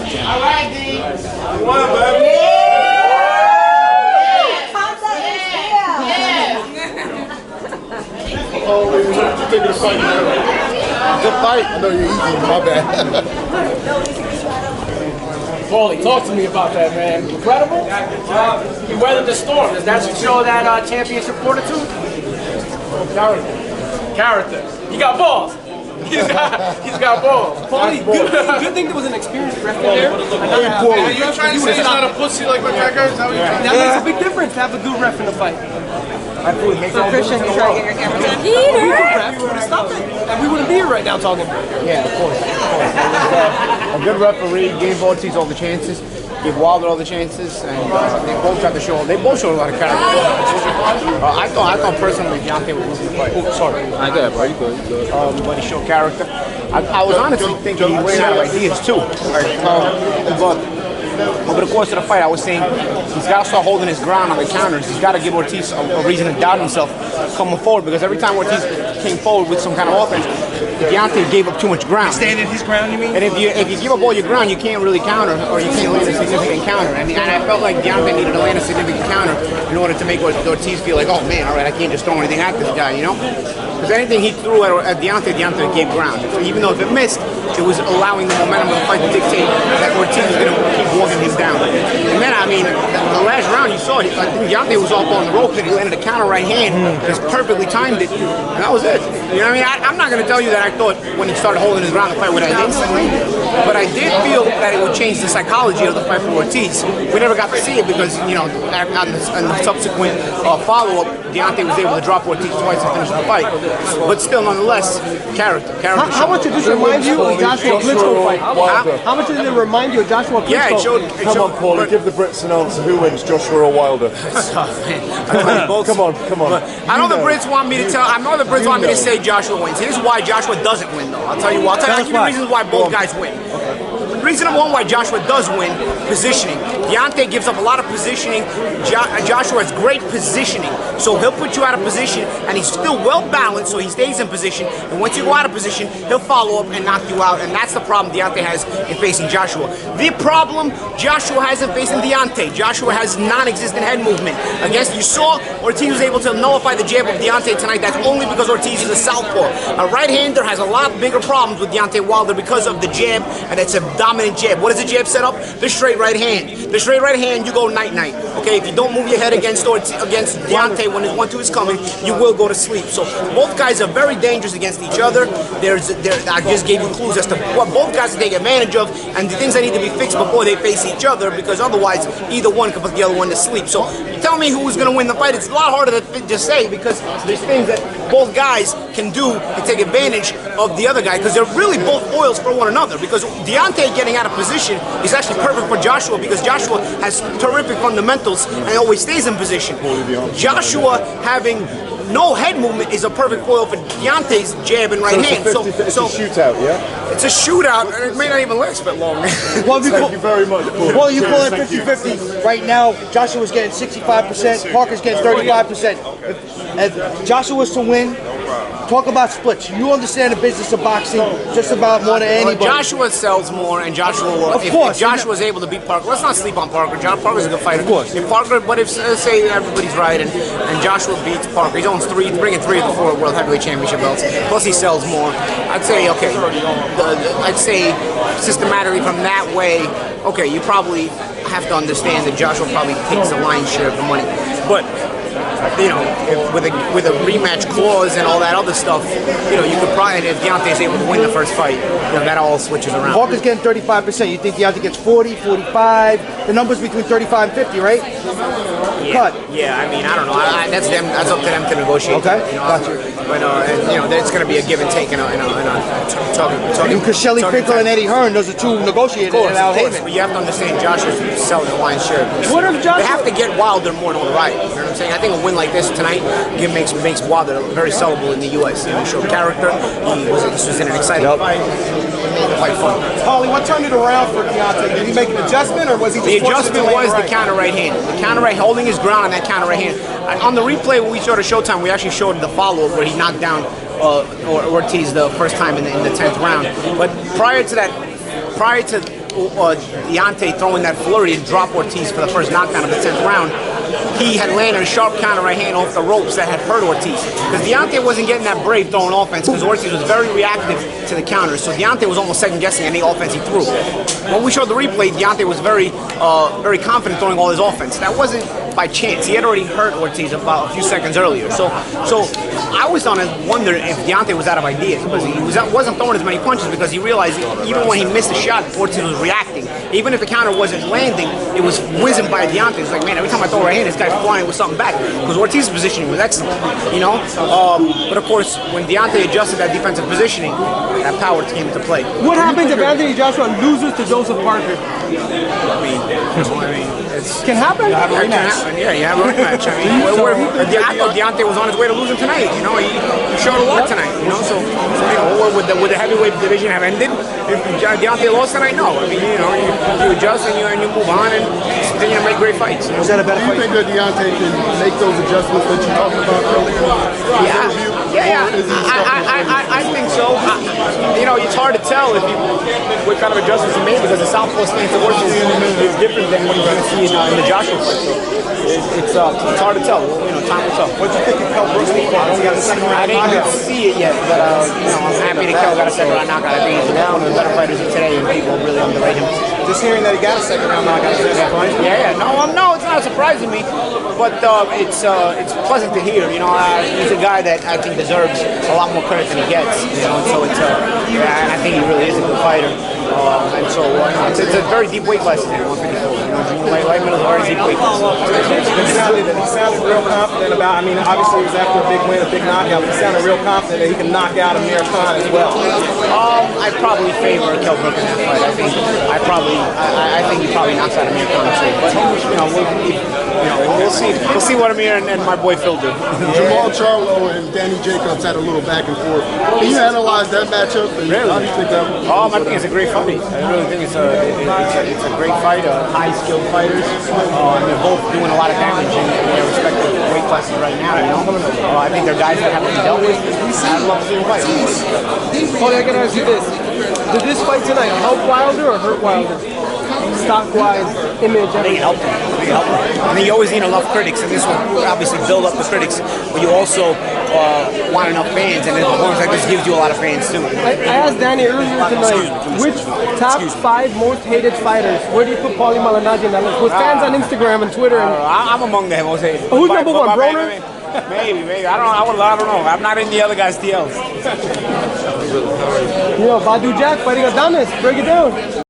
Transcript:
All right, D. Come on, baby. Oh, you taking a fight? Good fight. I know you're eating. My bad. Paulie, talk to me about that, man. Incredible. You weathered the storm. Does that show that championship fortitude? Character. He got balls. He's got balls. Paulie, good thing there was an experienced ref there. Are you trying to say he's not a pussy like McGregor? That makes a big difference to have a good ref in the fight. So Christian, you try to get your camera done? We could ref, we would have stopped it. And we wouldn't be here right now talking. Yeah, of course. A good referee gave Ortiz all the chances, gave Wilder all the chances, and they both got to show. They both showed a lot of character. I thought personally Deontay would lose the fight. Oh, sorry. I got it, bro. You good. But he showed character. I was honestly thinking he ran out of ideas too. But over the course of the fight, I was saying he's got to start holding his ground on the counters. He's got to give Ortiz a reason to doubt himself coming forward, because every time Ortiz came forward with some kind of offense, Deontay gave up too much ground. Standing his ground, you mean? And if you give up all your ground, you can't really counter, or you can't land a significant counter. And I felt like Deontay needed to land a significant counter in order to make Ortiz feel like, oh man, all right, I can't just throw anything at this guy, you know? Because anything he threw at Deontay gave ground. So even though if it missed, it was allowing the momentum of the fight to dictate that Ortiz was going to keep walking him down. And then, I mean, the last round you saw, I think Deontay was off on the ropes and he landed a counter right hand, just perfectly timed it, and that was it. You know what I mean? I'm not going to tell you that I thought when he started holding his ground the fight would end instantly, but I did feel that it would change the psychology of the fight for Ortiz. We never got to see it because, you know, on the subsequent follow-up, Deontay was able to drop Ortiz twice and finish the fight. But still, nonetheless, character. How much did this remind you of Joshua Klitschko fight? How much did it remind you of Joshua Klitschko? Yeah, it showed. Come on, Paulie, give the Brits an answer. Who wins, Joshua or Wilder? Come on. I know the Brits want me to tell. I know the Brits want me to say Joshua wins. Here's why Joshua doesn't win, though. I'll tell you why. I'll give you reasons why both guys win. Reason one why Joshua does win: positioning. Deontay gives up a lot of positioning. Joshua has great positioning, so he'll put you out of position, and he's still well balanced, so he stays in position. And once you go out of position, he'll follow up and knock you out, and that's the problem Deontay has in facing Joshua. The problem Joshua has in facing Deontay: Joshua has non-existent head movement. Against, you saw Ortiz was able to nullify the jab of Deontay tonight. That's only because Ortiz is a southpaw. A right-hander has a lot bigger problems with Deontay Wilder because of the jab, and it's a dominant jab. What does the jab set up? The straight right hand. The straight right hand, you go night-night. Okay, if you don't move your head against Deontay when his 1-2 is coming, you will go to sleep. So both guys are very dangerous against each other. I just gave you clues as to what both guys can take advantage of and the things that need to be fixed before they face each other, because otherwise either one can put the other one to sleep. So you tell me who's going to win the fight. It's a lot harder to just say, because there's things that both guys can do to take advantage of the other guy, because they're really both oils for one another. Because Deontay getting out of position is actually perfect for Joshua, because Joshua has terrific fundamentals and always stays in position. Joshua having no head movement is a perfect foil for Deontay's jab and right hand. So it's a shootout, yeah? It's a shootout, and it may not even last that long. Thank you very much, Paul. Well, you call it 50-50. Right now, Joshua's getting 65%, Parker's getting 35%. If Joshua was to win, talk about splits. You understand the business of boxing just about more than anybody. Joshua sells more, and Joshua will. If Joshua's able to beat Parker, let's not sleep on Parker. Parker's a good fighter. Of course. If Parker, but if say everybody's right, and Joshua beats Parker, he owns bringing 3 of the 4 World Heavyweight Championship belts. Plus he sells more. I'd say okay. I'd say systematically from that way, okay, you probably have to understand that Joshua probably takes the lion's share of the money, but. You know, with a rematch clause and all that other stuff, you know, you could probably, if Deontay's able to win the first fight, you know, that all switches around. Parker's getting 35%. You think Deontay gets 40, 45? The number's between 35 and 50, right? Yeah. Cut. Yeah, I mean, I don't know. That's them. That's up to them to negotiate. Okay. You know, Gotcha. But you know, there's going to be a give and take talking. Because Shelly Finkel and Eddie Hearn, those are 2 negotiators in Al Haven. But you have to understand, Josh is selling the lion's share. What if Joshua? They have to get Wilder more notoriety. You know what I'm saying? I think a win like this tonight makes Wilder very sellable in the U.S. You know, show character. This was in an exciting fight. Made the fight fun. Paulie, what turned it around for Deontay? Did he make an adjustment, or was he just The adjustment was the counter right hand. The counter right, holding his ground on that counter right hand. On the replay when we showed at Showtime, we actually showed the follow-up where he knocked down Ortiz the first time in the 10th round. But prior to that, prior to Deontay throwing that flurry and drop Ortiz for the first knockdown of the 10th round, he had landed a sharp counter right hand off the ropes that had hurt Ortiz. Because Deontay wasn't getting that brave throwing offense because Ortiz was very reactive to the counters. So Deontay was almost second guessing any offense he threw. When we showed the replay, Deontay was very confident throwing all his offense. That wasn't by chance. He had already hurt Ortiz about a few seconds earlier. So I always wondered if Deontay was out of ideas because he wasn't throwing as many punches because he realized even when he missed a shot, Ortiz was reacting. Even if the counter wasn't landing, it was whizzing by Deontay. It's like, man, every time I throw a right hand, this guy's flying with something back because Ortiz's positioning was excellent, you know? But of course, when Deontay adjusted that defensive positioning, that power came into play. What happens if Anthony Joshua loses to Joseph Parker? I mean, it's... Can happen? Yeah, you have a rematch. I mean, I thought Deontay was on his way to losing tonight. You know, he showed a lot tonight. You know, so you know, would the heavyweight division have ended if Deontay lost tonight? No. I mean, you know, you adjust and you move on and continue to make great fights. You know? Was that a better fight? Do you think that Deontay can make those adjustments that you talked about earlier? Yeah. I think so. You know, it's hard to tell what kind of adjustments he made because the southpaw stance of Ortiz is different than what you're going to see in the Joshua fight. So it's hard to tell. You know, time will tell. What do you think of Kel Brooks' I didn't get to see it yet, but you know, I'm happy that Kel got a second round knockout. I think he's one of the better fighters of today, and people really underrate him. Just hearing that he got a second round knockout is surprising. Yeah. No, it's not surprising me, but it's pleasant to hear. You know, he's a guy that I think deserves a lot more credit than he gets. You know, so I think he really is a good fighter. And so it's a very deep weight class in 154. You know, junior light middle is a very deep weight class. He sounded real confident about. I mean, obviously it was after a big win, a big knockout, but he sounded real confident that he can knock out Amir Khan as well. I probably favor Kel Brook in that fight. I think he probably knocks out Amir Khan too. But you know, we'll see. We'll see what Amir and my boy Phil do. Jamal Charlo and Danny Jacobs had a little back and forth. Can you analyze that matchup? Really? How do you think that? I think it's a great fight. I really think it's a great fight. High-skilled fighters. They're both doing a lot of damage in their respective weight classes right now. You know, I think they're guys that have to be dealt with. I'd love to see them fight. Paulie, I gotta ask you this. Did this fight tonight help Wilder or hurt Wilder? Stock-wise, image, I think it helped him. I mean, you always need enough critics, and this will obviously build up the critics, but you also want enough fans, and a performance like this gives you a lot of fans too. I asked Danny earlier tonight, which top 5 most hated fighters, where do you put Paulie Malignaggi in that list? With fans on Instagram and Twitter. I'm among them, most hated. Who's number 1, Broner? Maybe. I don't know. I'm not in the other guys' TLs. You know, Badu Jack fighting Adonis. Break it down.